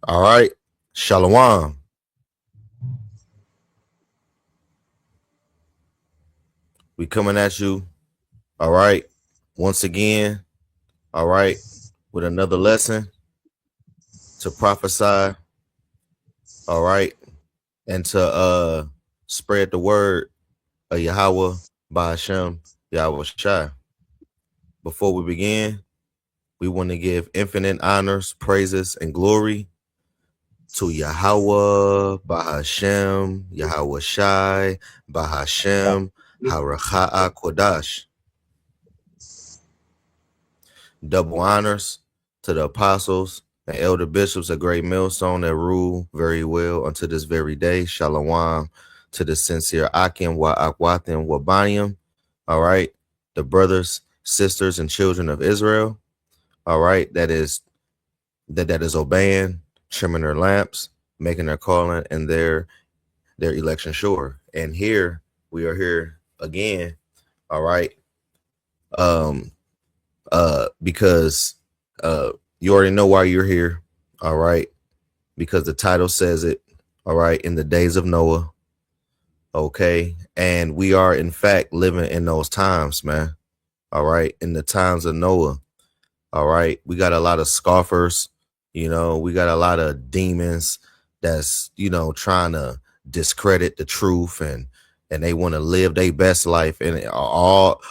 All right. Shalom. We coming at you. All right. Once again. All right. With another lesson to prophesy. All right. And to spread the word of Yahweh by Hashem Yahweh Shai. Before we begin, we want to give infinite honors, praises, and glory to Yahweh, Bahashem, Yahweh Shai, Bahashem, Haracha'a Kodash. Double honors to the apostles and elder bishops of Great Millstone that rule very well unto this very day. Shalom to the sincere Akim, Wa Akwathim, Wabanium. All right. The brothers, sisters, and children of Israel. All right. That is obeying, trimming their lamps, making their calling and their election sure. And here we are here again. All right. Because you already know why you're here. All right. Because the title says it. All right. In the days of Noah. Okay. And we are in fact living in those times, man. All right. In the times of Noah. All right. We got a lot of scoffers. We got a lot of demons that's, trying to discredit the truth and they want to live their best life and all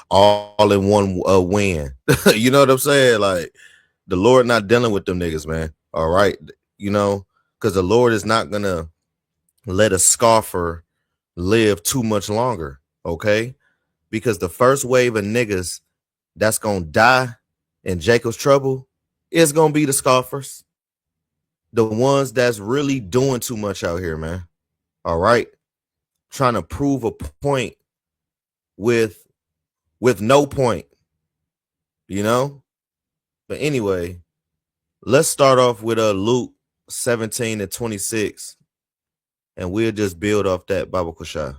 in one win. You know what I'm saying? Like the Lord not dealing with them niggas, man. All right. Because the Lord is not going to let a scoffer live too much longer. Okay. Because the first wave of niggas that's going to die in Jacob's trouble is going to be the scoffers. The ones that's really doing too much out here, man. All right. Trying to prove a point with no point, But anyway, let's start off with Luke 17 and 26, and we'll just build off that, Baba Kusha.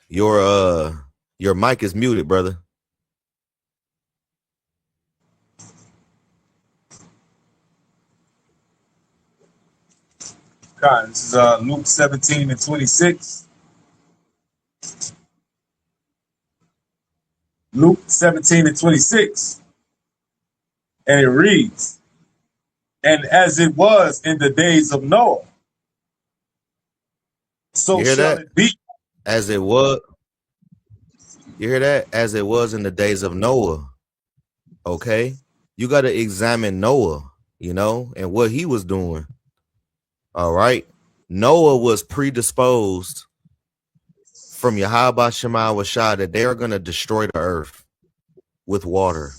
Your mic is muted, brother. God, this is Luke 17 and 26. Luke 17 and 26. And it reads, and as it was in the days of Noah, so You hear shall that? it be. As it was. You hear that? As it was in the days of Noah. Okay. You got to examine Noah, and what he was doing. All right. Noah was predisposed from Yahweh Shema Washah that they are going to destroy the earth with water.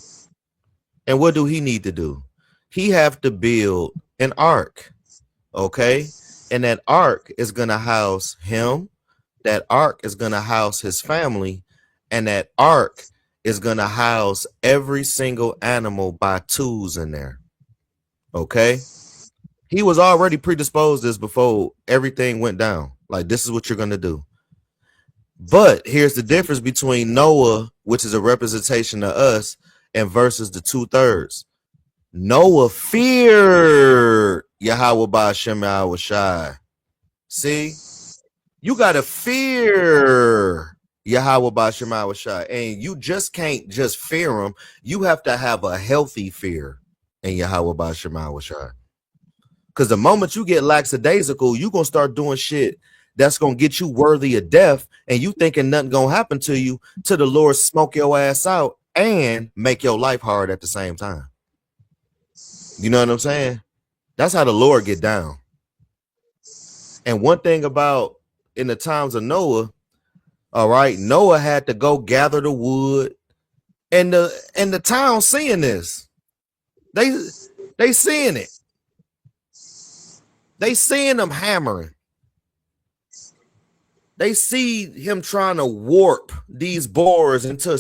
And what do he need to do? He have to build an ark. Okay. And that ark is going to house him. That ark is going to house his family. And that ark is going to house every single animal by twos in there. Okay. He was already predisposed this before everything went down. Like, this is what you're going to do. But here's the difference between Noah, which is a representation of us, and versus the 2/3. Noah feared Yahweh Ba'ashem Yahweh Shai. See, you got to fear Yahweh Ba'ashem Yahweh Shai. And you just can't just fear him. You have to have a healthy fear in Yahweh Ba'ashem Yahweh Shai. Because the moment you get lackadaisical, you're going to start doing shit that's going to get you worthy of death, and you thinking nothing going to happen to you, till the Lord smoke your ass out and make your life hard at the same time. You know what I'm saying? That's how the Lord get down. And one thing about in the times of Noah, all right, Noah had to go gather the wood, and the town seeing this. They seeing it. They seeing them hammering. They see him trying to warp these boards into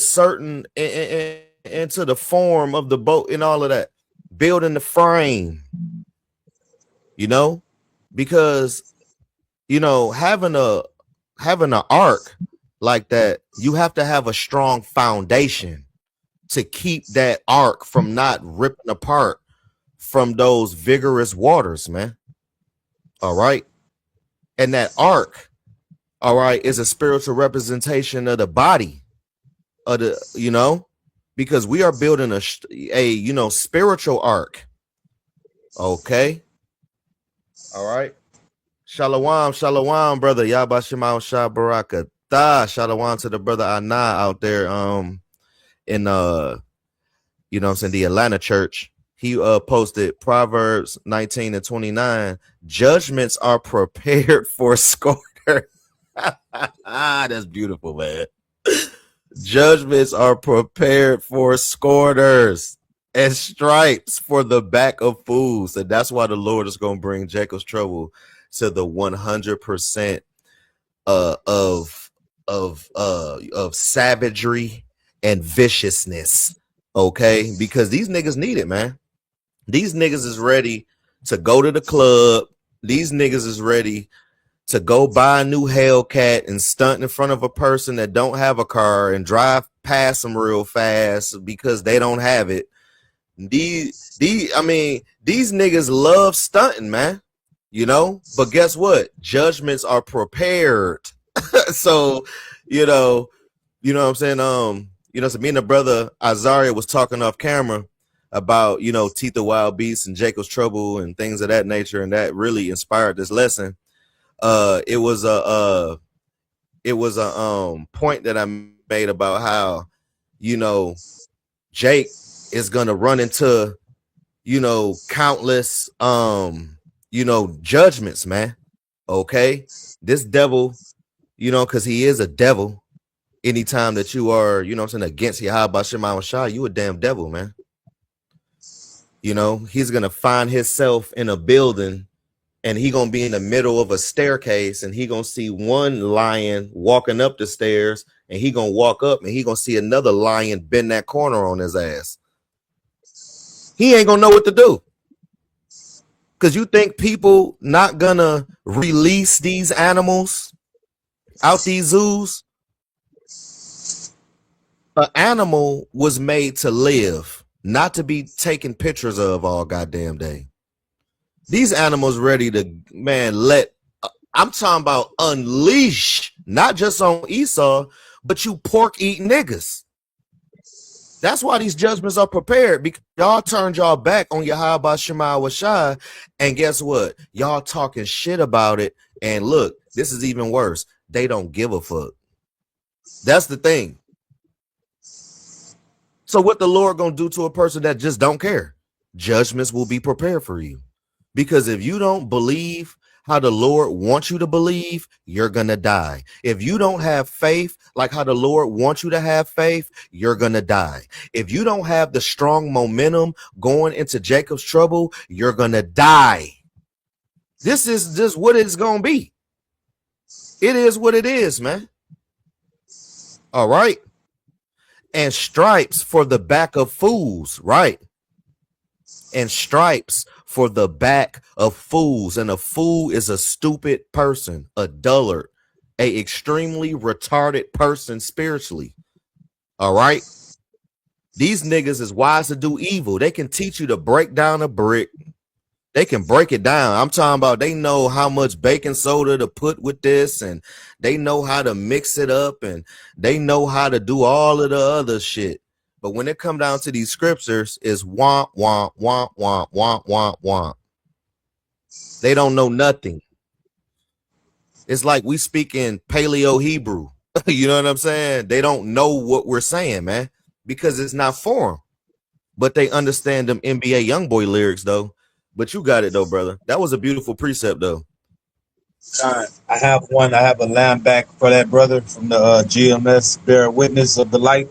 into the form of the boat and all of that, building the frame, because, having an ark like that, you have to have a strong foundation to keep that ark from not ripping apart from those vigorous waters, man. All right. And that ark, all right, is a spiritual representation of the body of the, because we are building a spiritual ark. Okay. All right. Shalom, shalom, brother. Yabashimal Shabaraka. Shalom to the brother Ana out there in what I'm saying, the Atlanta church. He posted Proverbs 19:29. Judgments are prepared for scorner. That's beautiful, man. Judgments are prepared for scorners and stripes for the back of fools. And that's why the Lord is going to bring Jacob's trouble to the 100% of savagery and viciousness. Okay, because these niggas need it, man. These niggas is ready to go to the club. These niggas is ready to go buy a new Hellcat and stunt in front of a person that don't have a car and drive past them real fast because they don't have it. These niggas love stunting, man. But guess what? Judgments are prepared. So, what I'm saying? So me and the brother Azaria was talking off camera about, Tita Wild Beasts and Jacob's Trouble and things of that nature, and that really inspired this lesson. It was a point that I made about how, Jake is gonna run into, countless judgments, man. Okay. This devil, because he is a devil. Anytime that you are, against Yahweh Shema Shah, you a damn devil, man. He's gonna find himself in a building and he gonna be in the middle of a staircase and he gonna see one lion walking up the stairs and he gonna walk up and he gonna see another lion bend that corner on his ass. He ain't gonna know what to do. Because you think people not gonna release these animals out these zoos? An animal was made to live, not to be taken pictures of all goddamn day. These animals ready to, man, I'm talking about unleash, not just on Esau, but you pork eating niggas. That's why these judgments are prepared, because y'all turned y'all back on Yahweh Shema Washai, and guess what? Y'all talking shit about it, and look, this is even worse. They don't give a fuck. That's the thing. So what the Lord gonna do to a person that just don't care? Judgments will be prepared for you. Because if you don't believe how the Lord wants you to believe, you're gonna die. If you don't have faith like how the Lord wants you to have faith, you're gonna die. If you don't have the strong momentum going into Jacob's trouble, you're gonna die. This is just what it's gonna be. It is what it is, man. All right. And stripes for the back of fools, right? And stripes for the back of fools. And a fool is a stupid person, a dullard, a extremely retarded person spiritually. All right. These niggas is wise to do evil. They can teach you to break down a brick. They can break it down. I'm talking about they know how much baking soda to put with this, and they know how to mix it up, and they know how to do all of the other shit. But when it come down to these scriptures, it's womp, womp, womp, womp, womp, womp, womp. They don't know nothing. It's like we speak in Paleo Hebrew. You know what I'm saying? They don't know what we're saying, man, because it's not for them. But they understand them NBA Youngboy lyrics, though. But you got it, though, brother. That was a beautiful precept, though. I have one. I have a line back for that brother from the GMS Bear Witness of the Light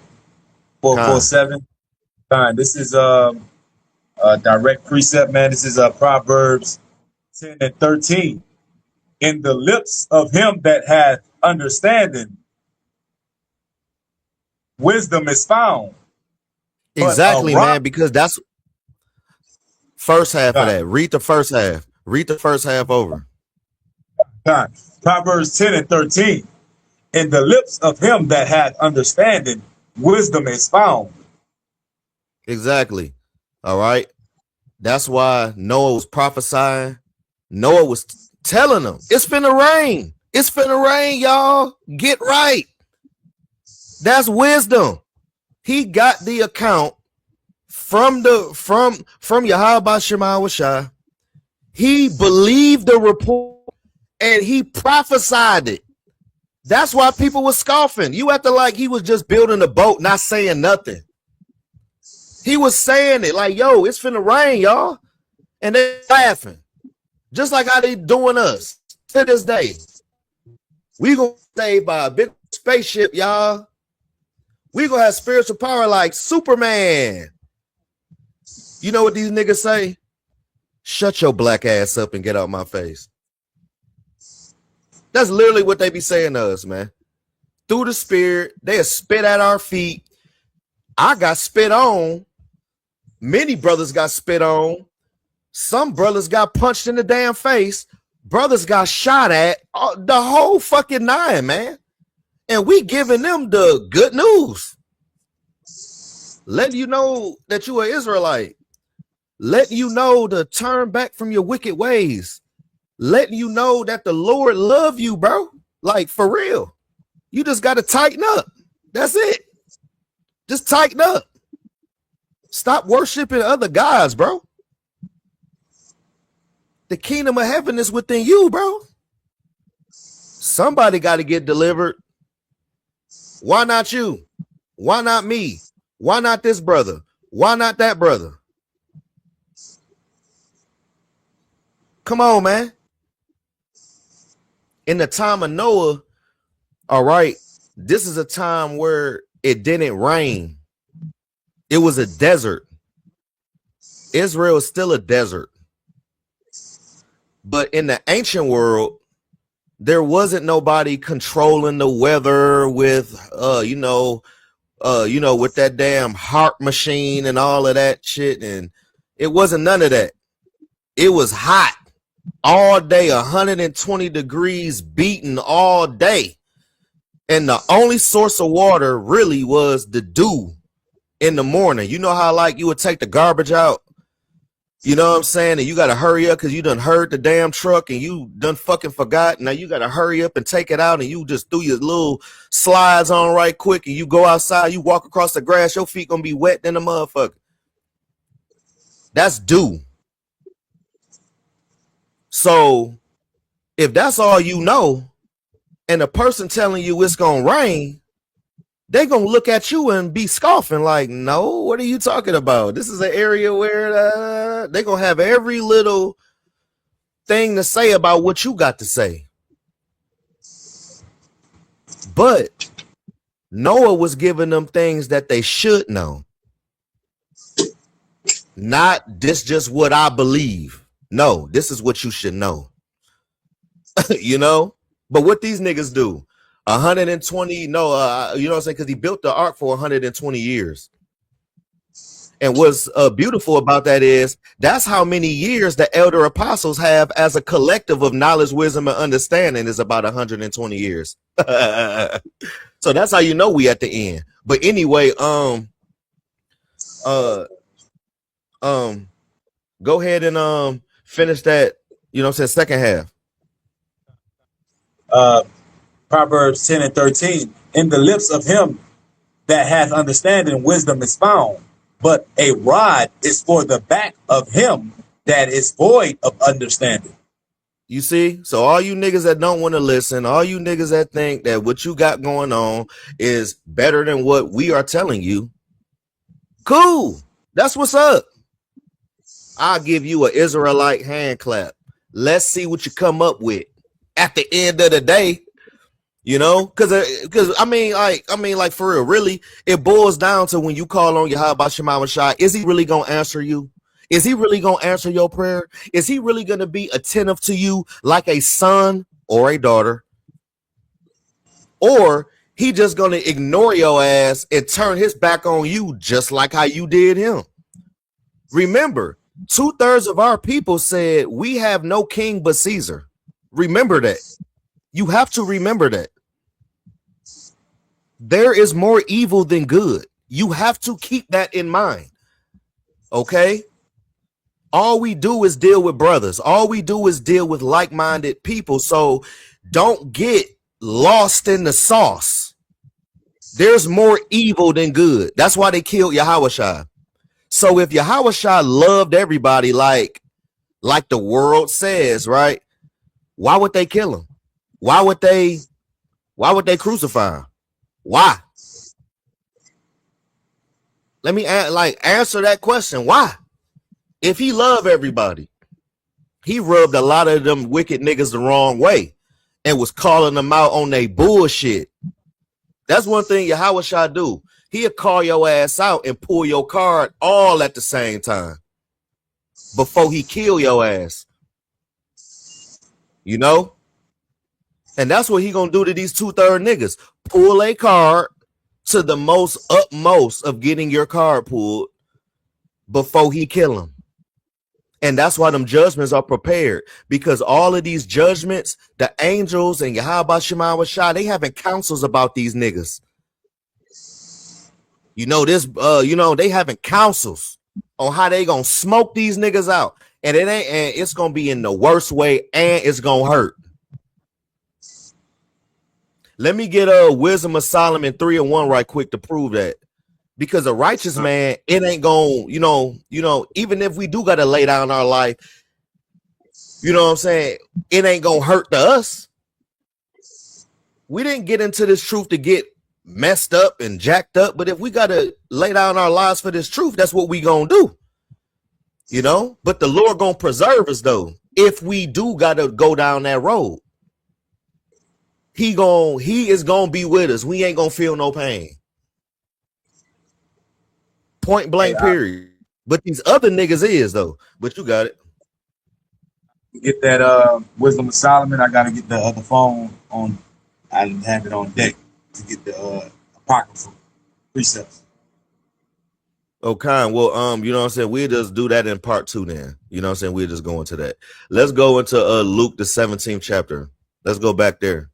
447. This is a direct precept, man. This is Proverbs 10 and 13. In the lips of him that hath understanding, wisdom is found. Exactly, man, because that's first half of that. Read the first half. Read the first half over. Proverbs 10 and 13. In the lips of him that hath understanding, wisdom is found. Exactly. All right. That's why Noah was prophesying. Noah was telling them, it's finna rain. It's finna rain, y'all. Get right. That's wisdom. He got the account from Yahweh Shema Shai. He believed the report and he prophesied it. That's why people were scoffing. You acted like he was just building a boat, not saying nothing. He was saying it like, yo, it's finna rain, y'all. And they laughing. Just like how they doing us to this day. We gonna stay by a big spaceship, y'all. We gonna have spiritual power like Superman. You know what these niggas say? Shut your black ass up and get out my face. That's literally what they be saying to us, man. Through the spirit, they'll spit at our feet. I got spit on. Many brothers got spit on. Some brothers got punched in the damn face. Brothers got shot at. The whole fucking nine, man. And we giving them the good news. Letting you know that you are Israelite. Letting you know to turn back from your wicked ways. Letting you know that the Lord love you, bro. Like, for real. You just got to tighten up. That's it. Just tighten up. Stop worshiping other gods, bro. The kingdom of heaven is within you, bro. Somebody got to get delivered. Why not you? Why not me? Why not this brother? Why not that brother? Come on, man. In the time of Noah, all right, this is a time where it didn't rain. It was a desert. Israel is still a desert. But in the ancient world, there wasn't nobody controlling the weather with, with that damn heart machine and all of that shit. And it wasn't none of that. It was hot all day, 120 degrees beating all day. And the only source of water really was the dew in the morning. You know how like you would take the garbage out? You know what I'm saying? And you got to hurry up because you done heard the damn truck and you done fucking forgot. Now you got to hurry up and take it out and you just threw your little slides on right quick and you go outside, you walk across the grass, your feet going to be wet than a motherfucker. That's dew. So if that's all you know and the person telling you it's going to rain, they're going to look at you and be scoffing like, no, what are you talking about? This is an area where they're going to have every little thing to say about what you got to say. But Noah was giving them things that they should know. Not this just what I believe. No, this is what you should know. You know? But what these niggas do, 120, you know what I'm saying? Because he built the ark for 120 years. And what's beautiful about that is that's how many years the elder apostles have as a collective of knowledge, wisdom, and understanding is about 120 years. So that's how you know we at the end. But anyway, go ahead and finish that, you know what I'm saying, second half. Proverbs 10 and 13. In the lips of him that hath understanding, wisdom is found. But a rod is for the back of him that is void of understanding. You see? So all you niggas that don't want to listen, all you niggas that think that what you got going on is better than what we are telling you. Cool. That's what's up. I'll give you an Israelite hand clap. Let's see what you come up with at the end of the day. You know, because I mean, like for real, really, it boils down to when you call on Yahweh Shema Shai, is he really gonna answer you? Is he really gonna answer your prayer? Is he really gonna be attentive to you like a son or a daughter? Or he just gonna ignore your ass and turn his back on you just like how you did him? Remember, 2/3 of our people said we have no king but Caesar. Remember that. You have to remember that. There is more evil than good. You have to keep that in mind. Okay? All we do is deal with brothers. All we do is deal with like-minded people. So don't get lost in the sauce. There's more evil than good. That's why they killed Yahushua. So if Yahushua loved everybody like the world says, right? Why would they kill him? Why would they crucify him? Why? Let me answer that question. Why? If he loved everybody, he rubbed a lot of them wicked niggas the wrong way and was calling them out on their bullshit. That's one thing Yahushua do. He'll call your ass out and pull your card all at the same time before he kill your ass. You know? And that's what he gonna do to these 2/3 niggas. Pull a card to the most utmost of getting your card pulled before he kill him. And that's why them judgments are prepared, because all of these judgments, the angels and Yahweh Shema Washah, they having councils about these niggas. You know this, they having councils on how they gonna smoke these niggas out, and it's gonna be in the worst way, and it's gonna hurt. Let me get Wisdom of Solomon 3:1 right quick to prove that. Because a righteous man, it ain't gonna, even if we do gotta lay down our life, you know what I'm saying? It ain't gonna hurt to us. We didn't get into this truth to get messed up and jacked up, but if we gotta lay down our lives for this truth, that's what we gonna do. You know, but the Lord gonna preserve us though. If we do gotta go down that road, he is gonna be with us. We ain't gonna feel no pain. Point blank, period. But these other niggas is though. But you got it. Get that Wisdom of Solomon. I gotta get the other phone on. I didn't have it on deck to get the apocryphal precepts. Okay, well, you know what I'm saying? We'll just do that in part 2 then. You know what I'm saying? We'll just go into that. Let's go into Luke, the 17th chapter. Let's go back there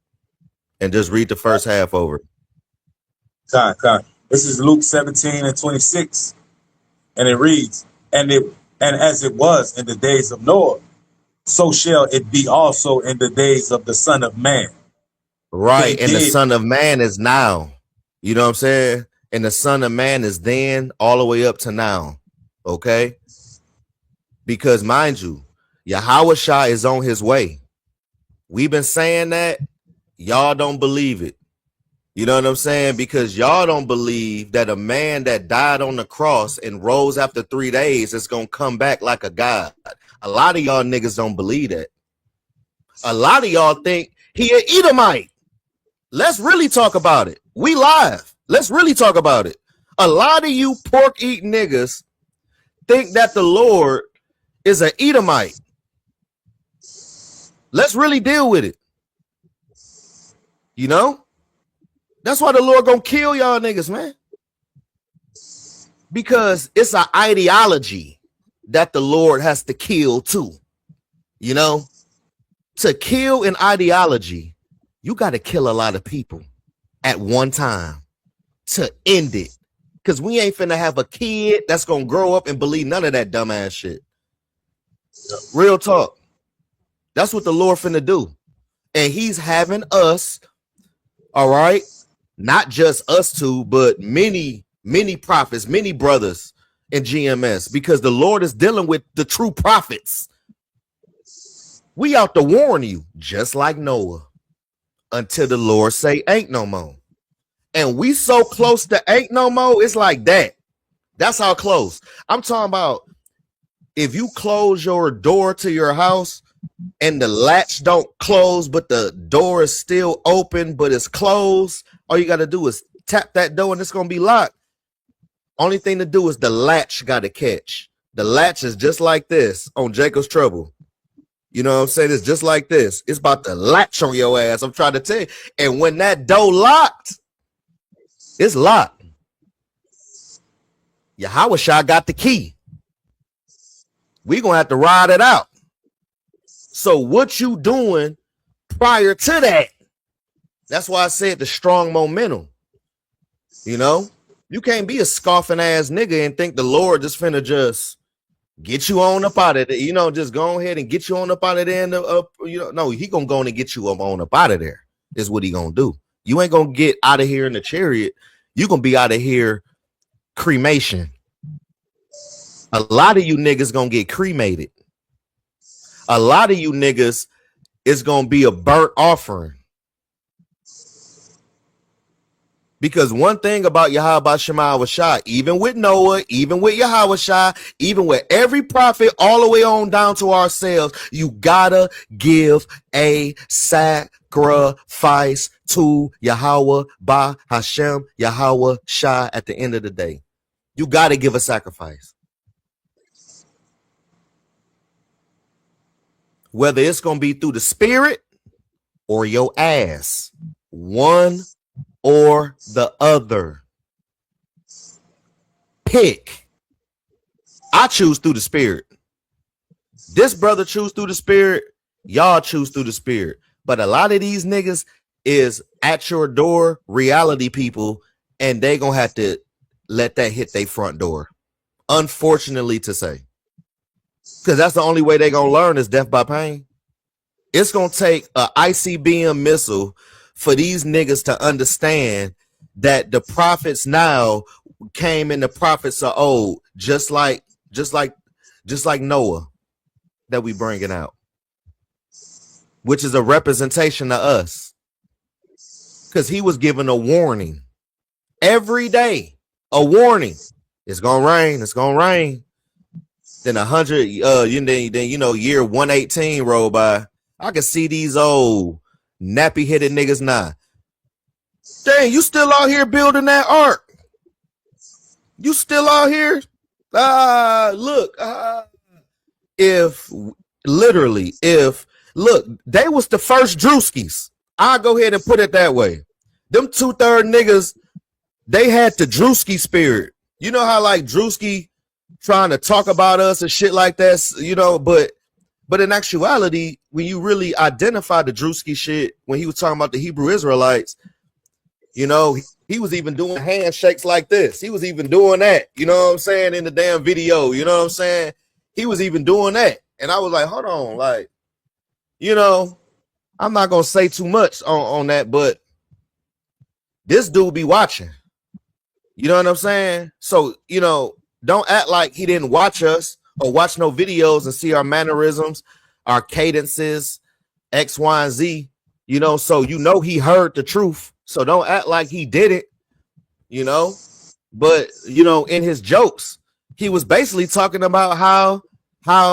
and just read the first half over. This is Luke 17:26. And it reads, and as it was in the days of Noah, so shall it be also in the days of the Son of Man. Right, and the Son of Man is now. You know what I'm saying? And the Son of Man is then all the way up to now. Okay? Because mind you, Yahushua is on his way. We've been saying that. Y'all don't believe it. You know what I'm saying? Because y'all don't believe that a man that died on the cross and rose after 3 days is going to come back like a god. A lot of y'all niggas don't believe that. A lot of y'all think he an Edomite. Let's really talk about it. We live. Let's really talk about it. A lot of you pork eating niggas think that the Lord is an Edomite. Let's really deal with it. You know? That's why the Lord gonna kill y'all niggas, man. Because it's an ideology that the Lord has to kill too. You know? To kill an ideology, you got to kill a lot of people at one time to end it. Because we ain't finna have a kid that's gonna grow up and believe none of that dumbass shit. Real talk. That's what the Lord finna do. And he's having us, all right, not just us two, but many prophets, many brothers in GMS, because the Lord is dealing with the true prophets. We out to warn you, just like Noah, until the Lord say ain't no more. And we so close to ain't no more, it's like that. That's how close. I'm talking about if you close your door to your house and the latch don't close, but the door is still open, but it's closed, all you got to do is tap that door and it's going to be locked. Only thing to do is the latch got to catch. The latch is just like this on Jacob's Trouble. You know what I'm saying? It's just like this. It's about to latch on your ass. I'm trying to tell you. And when that door locked, it's locked. Yahushua got the key. We're going to have to ride it out. So what you doing prior to that? That's why I said the strong momentum. You know, you can't be a scoffing ass nigga and think the Lord just finna just get you on up out of there. You know, just go ahead and get you on up out of there. And no, he gonna go on and get you on up out of there. Is what he gonna do. You ain't gonna get out of here in the chariot. You gonna be out of here cremation. A lot of you niggas gonna get cremated. A lot of you niggas is gonna be a burnt offering. Because one thing about Yahweh Shema Shah, even with Noah, even with Yahweh Shah, even with every prophet, all the way on down to ourselves, you gotta give a sacrifice to Yahweh Ba Hashem Yahweh Shah at the end of the day. You gotta give a sacrifice. Whether it's gonna be through the spirit or your ass. One or the other. Pick. I choose through the spirit. This brother choose through the spirit. Y'all choose through the spirit. But a lot of these niggas is at your door reality people, and they gonna have to let that hit their front door. Unfortunately to say. Because that's the only way they gonna learn is death by pain. It's gonna take a ICBM missile for these niggas to understand that the prophets now came in the prophets of old, just like Noah that we bringing out, which is a representation of us, because he was given a warning every day, a warning. It's gonna rain. It's gonna rain. Then 100, year 118 roll by. I can see these old nappy headed niggas now. Dang, you still out here building that ark? You still out here? Look, if they was the first Drewskis, I'll go ahead and put it that way. Them 2/3 niggas, they had the Drewski spirit. You know how like Drewski trying to talk about us and shit like that, you know, but in actuality, when you really identify the Drewski shit, when he was talking about the Hebrew Israelites, you know, he was even doing handshakes like this. He was even doing that, you know what I'm saying, in the damn video, you know what I'm saying? He was even doing that. And I was like, hold on, like, you know, I'm not going to say too much on that, but this dude be watching. You know what I'm saying? So, you know, don't act like he didn't watch us or watch no videos and see our mannerisms, our cadences, X, Y, and Z, you know, so you know he heard the truth. So don't act like he did it, you know. But, you know, in his jokes, he was basically talking about how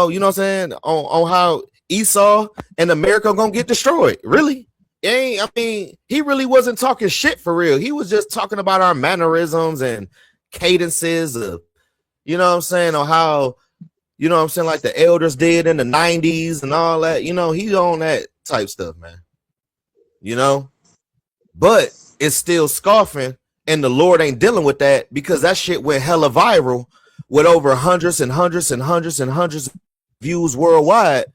you know what I'm saying, on how Esau and America are gonna get destroyed. Really? I mean, he really wasn't talking shit for real. He was just talking about our mannerisms and cadences of, you know what I'm saying, or how, you know what I'm saying, like the elders did in the 90s and all that. You know, he's on that type stuff, man. You know? But it's still scoffing, and the Lord ain't dealing with that because that shit went hella viral with over hundreds and hundreds and hundreds and hundreds of views worldwide.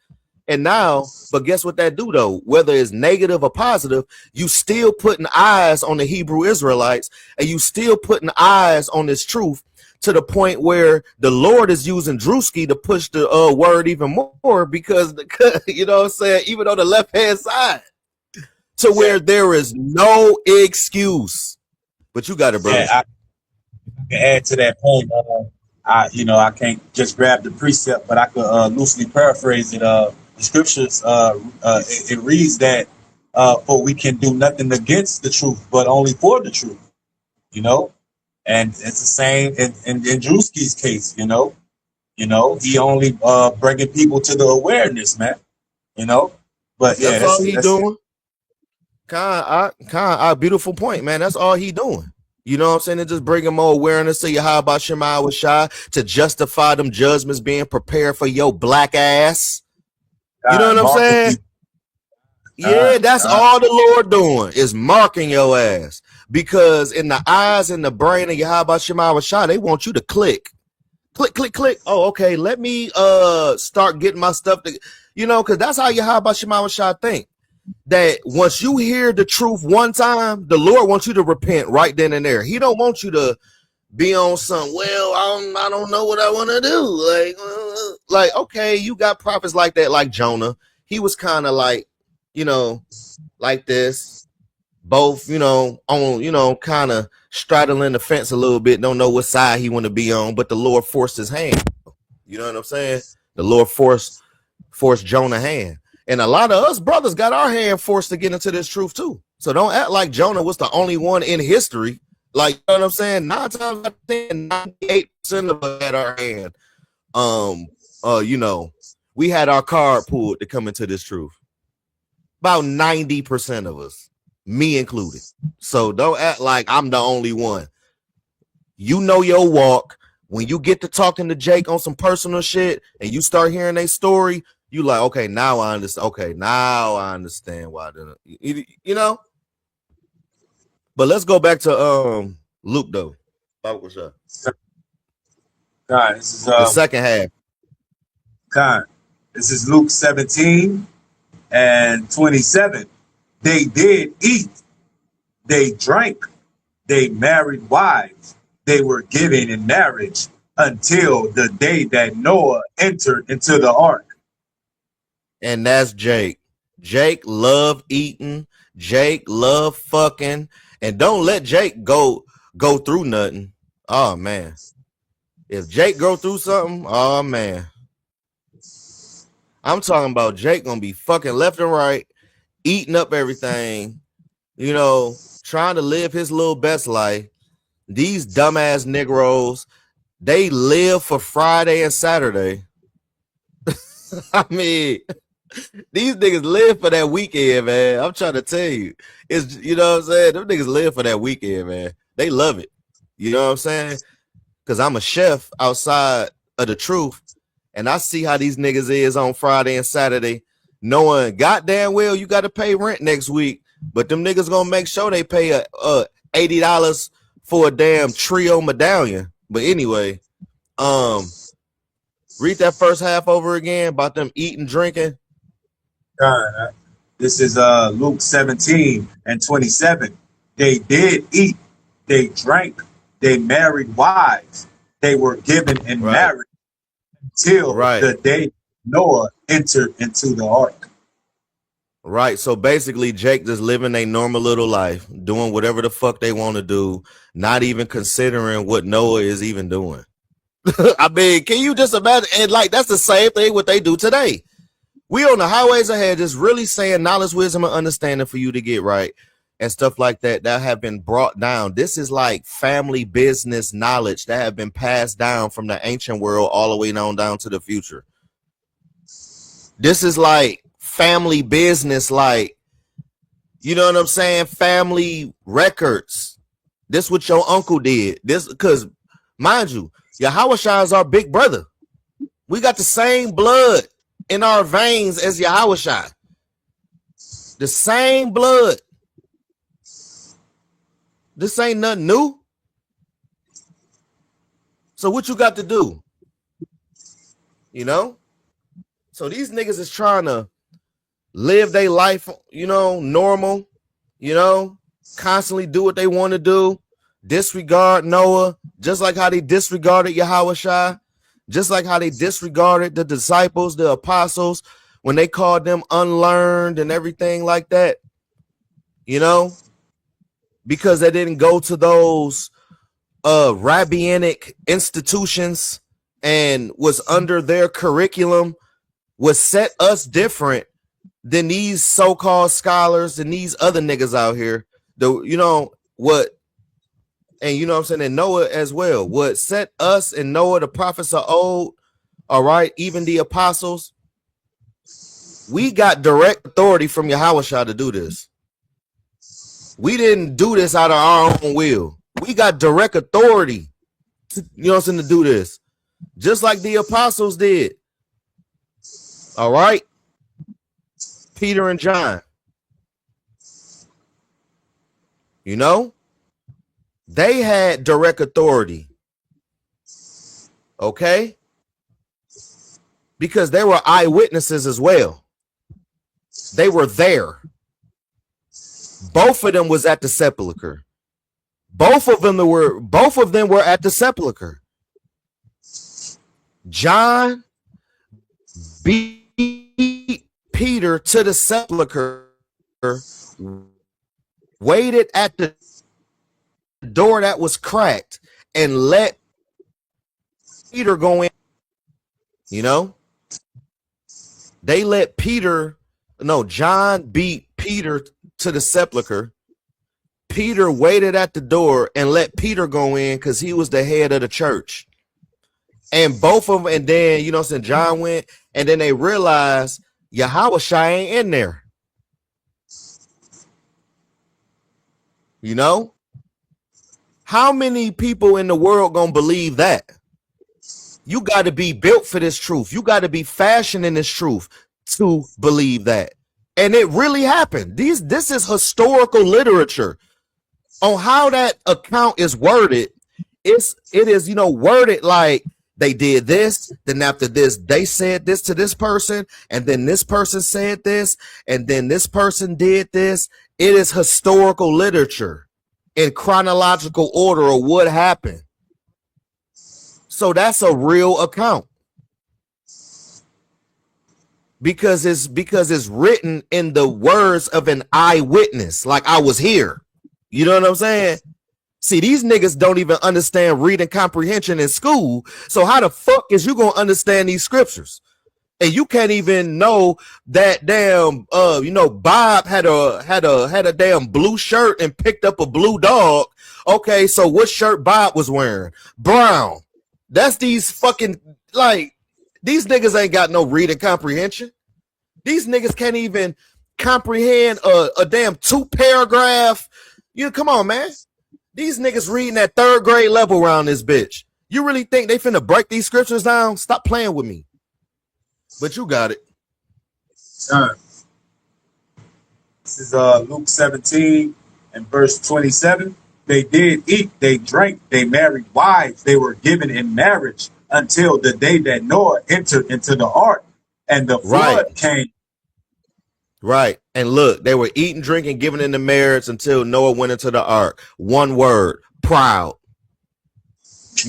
And now, but guess what that do though? Whether it's negative or positive, you still putting eyes on the Hebrew Israelites, and you still putting eyes on this truth, to the point where the Lord is using Drewski to push the word even more, because you know what I'm saying, even on the left hand side, to where there is no excuse. But you got it, bro. Yeah, I can add to that point. I can't just grab the precept, but I could loosely paraphrase it. The scriptures, it reads that for we can do nothing against the truth, but only for the truth. You know. And it's the same in Drewski's case, you know, he only bringing people to the awareness, man, you know. But yeah, that's all he doing. Kind, beautiful point, man. That's all he doing. You know what I'm saying? And just bringing more awareness to Yahweh Shema Shah to justify them judgments being prepared for your black ass. You know what I'm saying? Yeah, that's all the Lord doing is marking your ass. Because in the eyes and the brain of Yahweh Shema Shah, they want you to click. Oh, okay, let me start getting my stuff to, you know, because that's how Yahweh Shema Shah think. That once you hear the truth one time, the Lord wants you to repent right then and there. He don't want you to be on some, well, I don't know what I want to do. Like, like, okay, you got prophets like that, like Jonah. He was kind of like, like this. Both, on, kind of straddling the fence a little bit. Don't know what side he want to be on, but the Lord forced his hand. You know what I'm saying? The Lord forced Jonah's hand. And a lot of us brothers got our hand forced to get into this truth too. So don't act like Jonah was the only one in history. Like, you know what I'm saying? 9 times out of 10, 98% of us had our hand. We had our card pulled to come into this truth. About 90% of us, me included. So don't act like I'm the only one. You know your walk. When you get to talking to Jake on some personal shit and you start hearing their story, you like, okay, now I understand. Okay, now I understand why. But let's go back to Luke though. What's up? God, this is the second half. God, this is Luke 17 and 27. They did eat, they drank, they married wives, they were given in marriage until the day that Noah entered into the ark. And that's Jake. Jake love eating. Jake love fucking. And don't let Jake go through nothing. Oh man. If Jake go through something, oh man. I'm talking about Jake gonna be fucking left and right, eating up everything, trying to live his little best life. These dumbass Negroes, they live for Friday and Saturday. I mean, these niggas live for that weekend, man. I'm trying to tell you. It's, you know what I'm saying? Them niggas live for that weekend, man. They love it. You know what I'm saying? Because I'm a chef outside of the truth, and I see how these niggas is on Friday and Saturday, knowing goddamn well you got to pay rent next week, but them niggas gonna make sure they pay $80 for a damn trio medallion. But anyway, read that first half over again about them eating, drinking. This is Luke 17 and 27. They did eat, they drank, they married wives, they were given in marriage until the day Noah entered into the ark. Right. So basically, Jake just living a normal little life, doing whatever the fuck they want to do, not even considering what Noah is even doing. I mean, can you just imagine? And like, that's the same thing what they do today. We on the highways ahead, just really saying knowledge, wisdom, and understanding for you to get right and stuff like that have been brought down. This is like family business knowledge that have been passed down from the ancient world all the way down to the future. This is like family business, like, you know what I'm saying? Family records. This what your uncle did. This, because mind you, Yahushua is our big brother. We got the same blood in our veins as Yahushua. The same blood. This ain't nothing new. So what you got to do? So these niggas is trying to live their life, normal, constantly do what they want to do, disregard Noah, just like how they disregarded Yahushua, just like how they disregarded the disciples, the apostles, when they called them unlearned and everything like that, because they didn't go to those rabbinic institutions and was under their curriculum, was set us different than these so-called scholars and these other niggas out here. And and Noah as well. What set us and Noah, the prophets of old, all right, even the apostles, we got direct authority from Yahushua to do this. We didn't do this out of our own will. We got direct authority to, to do this. Just like the apostles did. All right. Peter and John. They had direct authority. Okay? Because they were eyewitnesses as well. They were there. Both of them was at the sepulcher. Both of them were at the sepulcher. John beat Peter to the sepulcher, waited at the door that was cracked, and let Peter go in. You know, they let John beat Peter to the sepulcher. Peter waited at the door and let Peter go in because he was the head of the church. And both of them, and then, you know what I'm saying, John went, and then they realized Yahushua ain't in there. You know? How many people in the world gonna believe that? You got to be built for this truth. You got to be fashioned in this truth to believe that. And it really happened. This is historical literature on how that account is worded. It is, you know, worded like they did this, then after this, they said this to this person, and then this person said this, and then this person did this. It is historical literature in chronological order of what happened. So that's a real account because it's written in the words of an eyewitness. Like, I was here. You know what I'm saying? See, these niggas don't even understand reading comprehension in school. So how the fuck is you gonna understand these scriptures? And you can't even know that damn you know, Bob had a damn blue shirt and picked up a blue dog. Okay, so what shirt Bob was wearing? Brown. That's these fucking, like, these niggas ain't got no reading comprehension. These niggas can't even comprehend a damn 2-paragraph. You know, come on, man. These niggas reading at 3rd grade level around this bitch. You really think they finna break these scriptures down? Stop playing with me. But you got it. This is Luke 17 and verse 27. They did eat, they drank, they married wives, they were given in marriage until the day that Noah entered into the ark, and the flood came. Right. And look, they were eating, drinking, giving in the marriage until Noah went into the ark. One word: proud.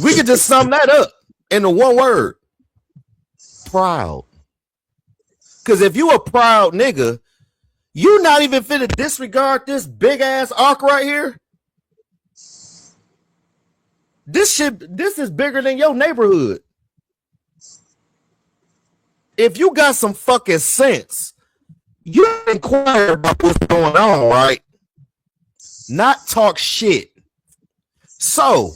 We could just sum that up into one word: proud. Because if you a proud nigga, you not even finna disregard this big ass ark right here. This is bigger than your neighborhood. If you got some fucking sense, you inquire about what's going on, right? Not talk shit. So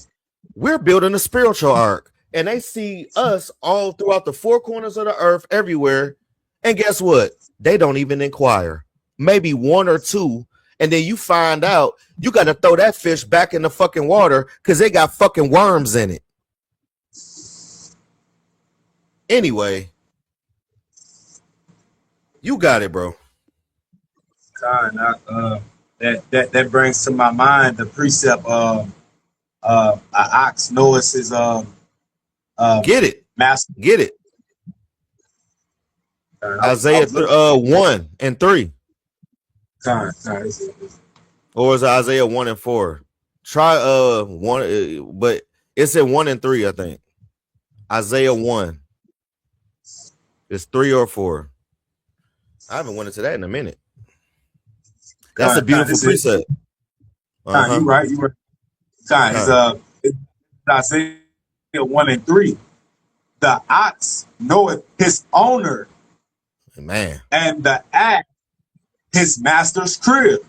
we're building a spiritual ark, and they see us all throughout the 4 corners of the earth, everywhere. And guess what? They don't even inquire. Maybe 1 or 2. And then you find out you got to throw that fish back in the fucking water because they got fucking worms in it. Anyway, you got it, bro. That brings to my mind the precept of an ox knows his get it, master. Get it. Isaiah 1 and 3. Or is it Isaiah 1 and 4? Try 1, but it's in 1 and 3, I think. Isaiah 1. It's 3 or 4. I haven't went into that in a minute. That's a beautiful precept. You right. It's Isaiah 1 and 3. The ox knoweth his owner, man, and the ass his master's crib.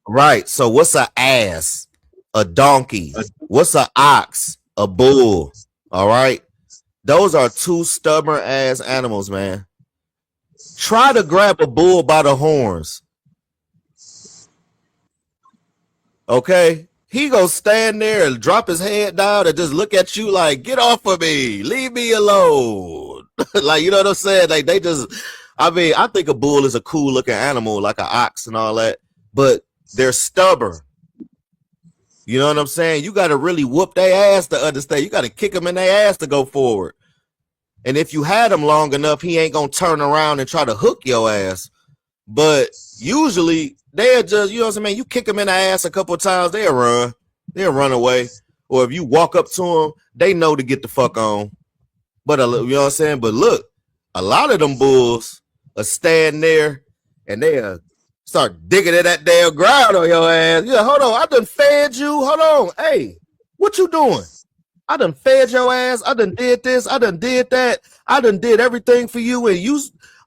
Right. So what's an ass? A donkey. What's an ox? A bull. All right. Those are 2 stubborn ass animals, man. Try to grab a bull by the horns. Okay. He gonna stand there and drop his head down and just look at you like, get off of me. Leave me alone. Like, you know what I'm saying? Like, they just, I mean, I think a bull is a cool looking animal, like an ox and all that, but they're stubborn. You know what I'm saying? You got to really whoop their ass to understand. You got to kick them in their ass to go forward. And if you had him long enough, he ain't going to turn around and try to hook your ass. But usually they'll just, you know what I'm saying? You kick them in the ass a couple of times, they'll run. They'll run away. Or if you walk up to them, they know to get the fuck on. But you know what I'm saying? But look, A lot of them bulls are stand there and they start digging at that damn ground on your ass. Yeah, hold on. I done fed you. Hold on. Hey, what you doing? I done fed your ass. I done did this. I done did that. I done did everything for you. And you,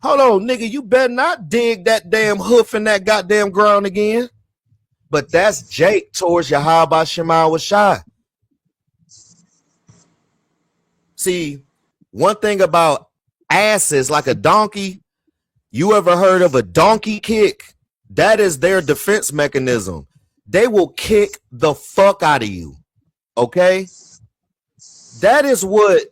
hold on, nigga, you better not dig that damn hoof in that goddamn ground again. But that's Jake towards Yahweh Shema Washai. See, one thing about asses like a donkey, you ever heard of a donkey kick? That is their defense mechanism. They will kick the fuck out of you. Okay? That is what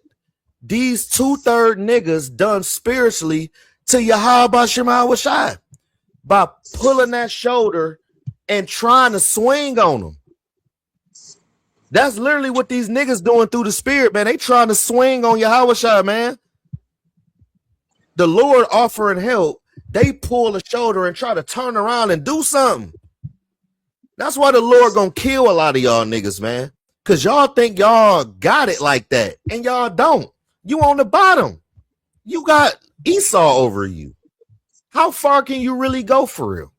these 2/3 niggas done spiritually to Yahweh Shema Washai by pulling that shoulder and trying to swing on them. That's literally what these niggas doing through the spirit, man. They trying to swing on Yahweh Shai, man. The Lord offering help, they pull the shoulder and try to turn around and do something. That's why the Lord gonna kill a lot of y'all niggas, man. Cause y'all think y'all got it like that, and y'all don't. You on the bottom. You got Esau over you. How far can you really go for real?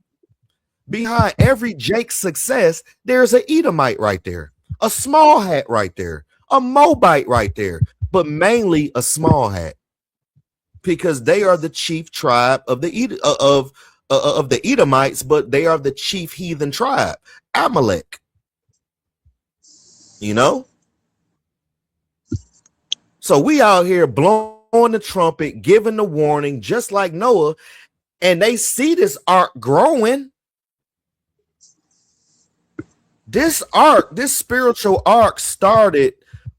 Behind every Jake's success, there's an Edomite right there, a small hat right there, a Moabite right there, but mainly a small hat, because they are the chief tribe of the Edomites, but they are the chief heathen tribe, Amalek. You know? So we out here blowing the trumpet, giving the warning, just like Noah, and they see this ark growing. This ark, this spiritual ark started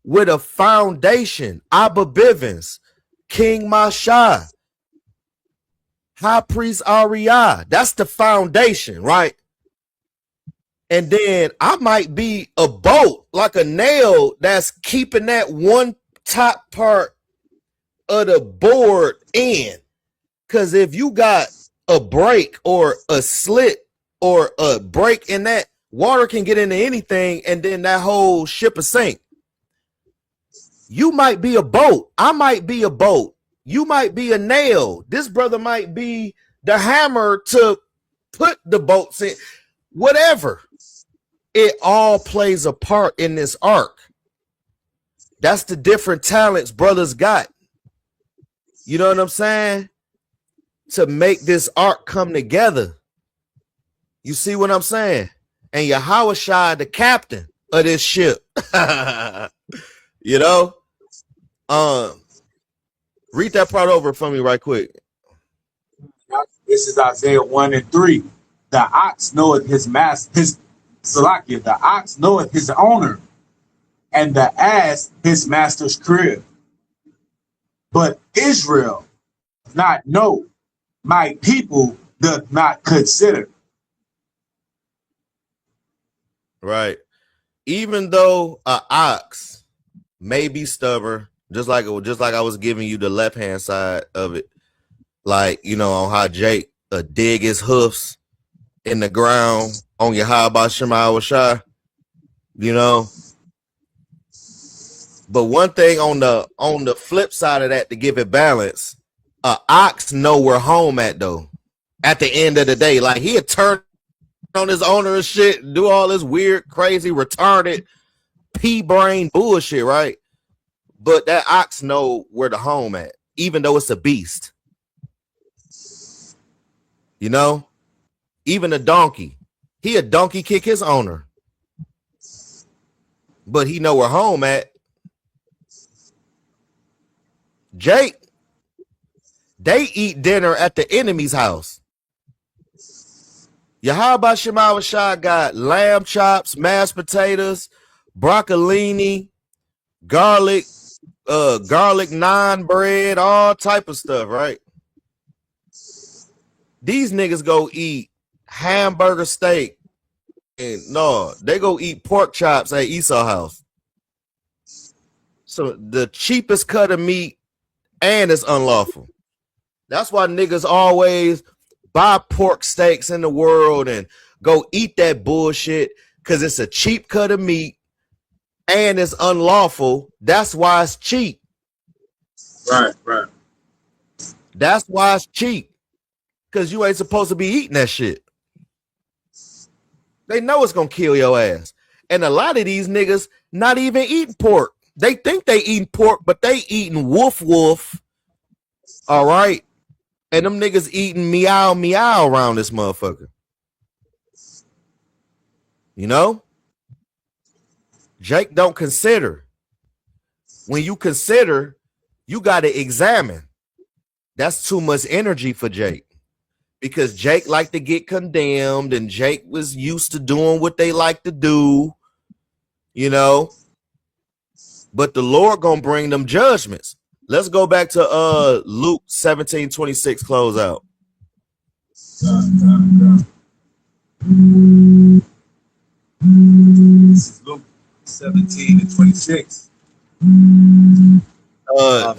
with a foundation. Abba Bivens, King Mashah, High Priest Ariah. That's the foundation, right? And then I might be a bolt, like a nail that's keeping that one top part of the board in. Because if you got a break or a slit or a break in that, water can get into anything and then that whole ship will sink. You might be a boat. I might be a boat. You might be a nail. This brother might be the hammer to put the boats in. Whatever. It all plays a part in this ark. That's the different talents brothers got. You know what I'm saying? To make this ark come together. You see what I'm saying? And Yahweh Shai, the captain of this ship. You know? Read that part over for me right quick. This is Isaiah 1:3. The ox knoweth his master, his Salakia, the ox knoweth his owner, and the ass his master's crib. But Israel does not know, my people does not consider. Right. Even though an ox may be stubborn, just like I was giving you the left-hand side of it, like, you know, on how Jake dig his hoofs in the ground on Yahweh Shema Washai, you know. But one thing on the flip side of that, to give it balance, an ox know where home at though. At the end of the day, like he'll turn on his owner and shit, do all this weird, crazy, retarded, pea-brain bullshit, right? But that ox know where the home at, even though it's a beast. You know? Even a donkey. He a donkey kick his owner. But he know where home at. Jake, they eat dinner at the enemy's house. Yahweh Shema Washai got lamb chops, mashed potatoes, broccolini, garlic naan bread, all type of stuff, right? These niggas go eat hamburger steak, and no, they go eat pork chops at Esau house. So the cheapest cut of meat, and it's unlawful. That's why niggas always buy pork steaks in the world and go eat that bullshit, because it's a cheap cut of meat and it's unlawful. That's why it's cheap. Right. That's why it's cheap. Because you ain't supposed to be eating that shit. They know it's gonna kill your ass. And a lot of these niggas not even eating pork. They think they eating pork, but they eating woof. All right. And them niggas eating meow around this motherfucker. You know? Jake don't consider. When you consider, you got to examine. That's too much energy for Jake. Because Jake liked to get condemned and Jake was used to doing what they like to do, you know. But the Lord gonna bring them judgments. Let's go back to Luke 17:26 close out. This is Luke 17:26.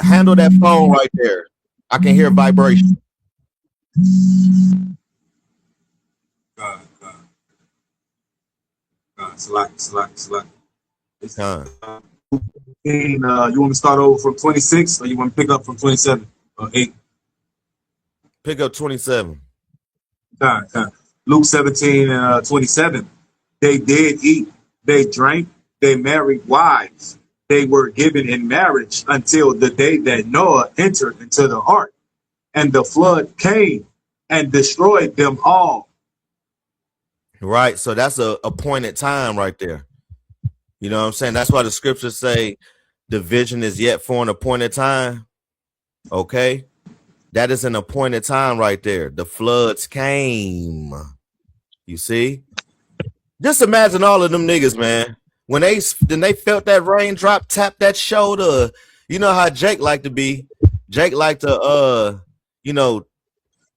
Handle that phone right there. I can hear vibration. Select. You want me to start over from 26 or you want to pick up from 27 or 8? Pick up 27. Luke 17:27. They did eat, they drank, they married wives. They were given in marriage until the day that Noah entered into the ark, and the flood came and destroyed them all. Right. So that's a appointed time right there. You know what I'm saying? That's why the scriptures say the vision is yet for an appointed time. Okay. That is an appointed time right there. The floods came. You see? Just imagine all of them niggas, man. When they felt that raindrop tap that shoulder, you know how Jake like to be. Jake like to you know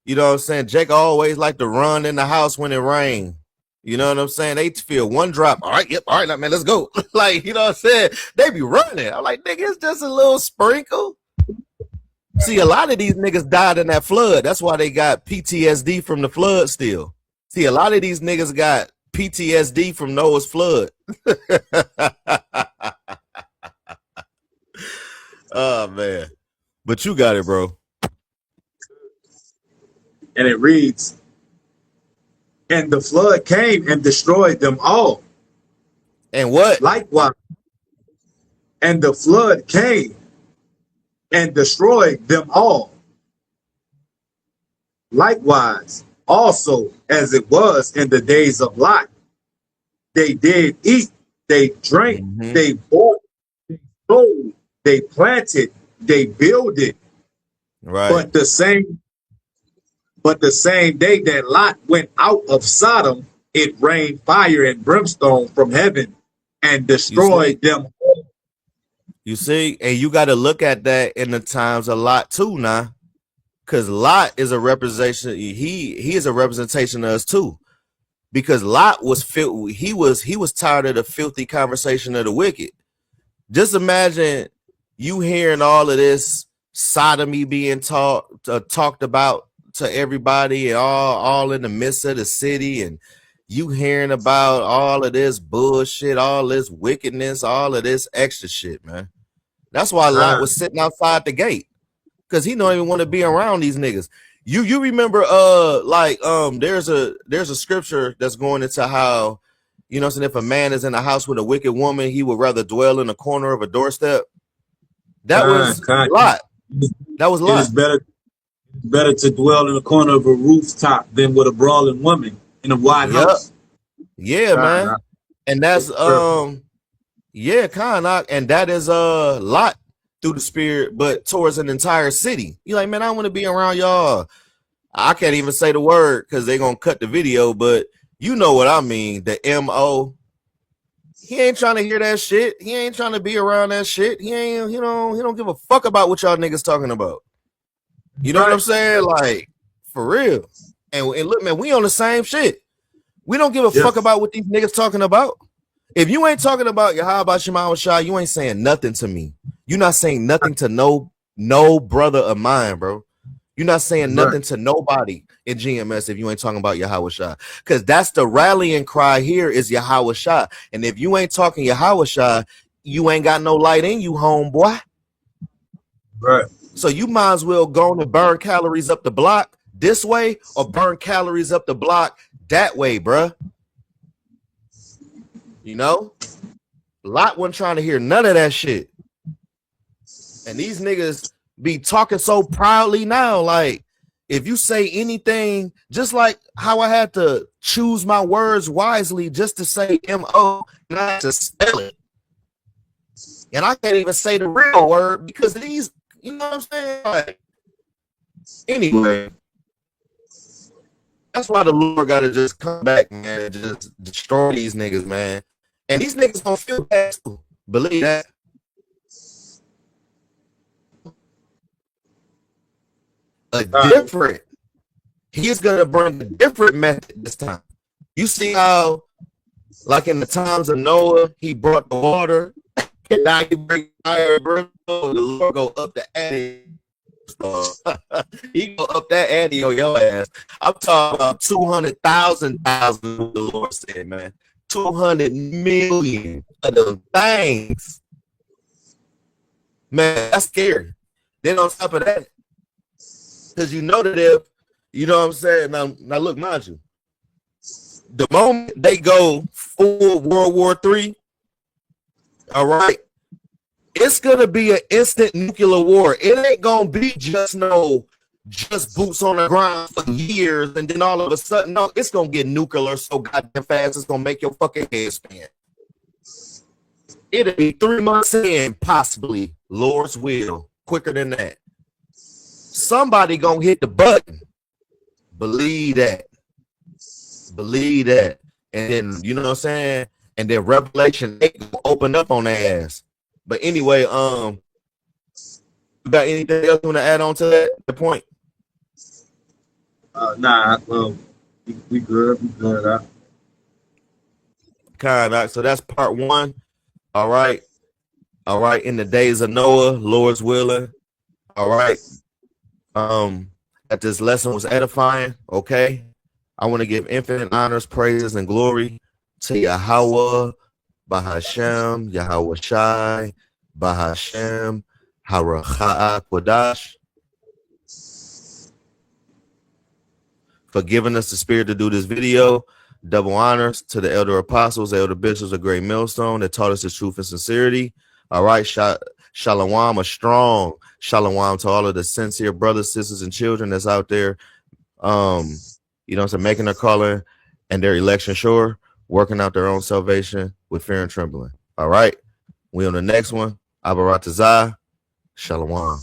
what I'm saying? Jake always like to run in the house when it rained. You know what I'm saying? They feel one drop. All right, yep, all right, man, let's go. Like, you know what I'm saying? They be running. I'm like, nigga, it's just a little sprinkle. See, a lot of these niggas died in that flood. That's why they got PTSD from the flood still. See, a lot of these niggas got PTSD from Noah's flood. Oh, man. But you got it, bro. And it reads, and the flood came and destroyed them all. And what? Likewise. And the flood came and destroyed them all. Likewise, also as it was in the days of Lot. They did eat, they drank, they bought, they sold, they planted, they builded. Right. But the same day that Lot went out of Sodom, it rained fire and brimstone from heaven and destroyed them all. You see, and you got to look at that in the times of Lot too now, because Lot is a representation. He is a representation of us too, because Lot was he was tired of the filthy conversation of the wicked. Just imagine you hearing all of this sodomy being talked about to everybody, and all in the midst of the city, and you hearing about all of this bullshit, all this wickedness, all of this extra shit, man. That's why Lot was sitting outside the gate, because he don't even want to be around these niggas. You remember there's a scripture that's going into how, you know, so if a man is in a house with a wicked woman, he would rather dwell in the corner of a doorstep. That was Lot. That was Lot. It is better to dwell in the corner of a rooftop than with a brawling woman in a wide house. Yeah, man. And that's yeah, kind of, and that is a lot through the spirit, but towards an entire city. You're like, man, I want to be around y'all. I can't even say the word because they're gonna cut the video, but you know what I mean. The MO. He ain't trying to hear that shit. He ain't trying to be around that shit. He don't give a fuck about what y'all niggas talking about. You know what I'm saying? Like, for real. And look, man, we on the same shit. We don't give a fuck about what these niggas talking about. If you ain't talking about how about Shema Shah, you ain't saying nothing to me. You're not saying nothing to no brother of mine, bro. You're not saying nothing to nobody in GMS if you ain't talking about Yahweh Shah. Because that's the rallying cry here is Yahweh Shah. And if you ain't talking Yahweh Shah, you ain't got no light in you, homeboy. Right. So you might as well go on and burn calories up the block this way or burn calories up the block that way, bruh. You know? Lot wasn't trying to hear none of that shit. And these niggas be talking so proudly now. Like, if you say anything, just like how I had to choose my words wisely just to say M-O, not to spell it. And I can't even say the real word because these, you know what I'm saying? Like, anyway, that's why the Lord got to just come back, man, and just destroy these niggas, man. And these niggas don't feel bad too. Believe that. Different. He's gonna bring a different method this time. You see how, like in the times of Noah, he brought the water, and now he bring fire and brimstone. The Lord go up the ante. He go up that ante on your ass. I'm talking about 200,000. The Lord said, man, 200 million of them things. Man, that's scary. Then on top of that, because you know that if, you know what I'm saying? Now look, mind you, the moment they go full World War III, all right, it's gonna be an instant nuclear war. It ain't gonna be just boots on the ground for years, and then all of a sudden, no, it's gonna get nuclear so goddamn fast it's gonna make your fucking head spin. It'll be 3 months in, possibly, Lord's will, quicker than that. Somebody gonna hit the button. Believe that. Believe that. And then, you know what I'm saying? And then Revelation 8 will open up on their ass. But anyway, you got anything else you want to add on to that the point? Nah, we good. We good. Kind of. So that's part 1. All right. All right. In the days of Noah, Lord's willing. All right. That this lesson was edifying. Okay. I want to give infinite honors, praises, and glory to Yahweh, Bahashem, Yahweh Shai, Bahashem, Haracha'a Kodash, for giving us the spirit to do this video. Double honors to the elder apostles, elder bishops of Great Millstone that taught us the truth and sincerity. All right. Shalom, a strong shalom to all of the sincere brothers, sisters, and children that's out there. You know, so making their calling and their election sure, working out their own salvation with fear and trembling. All right. We on the next one. Abaratazah. Shalom.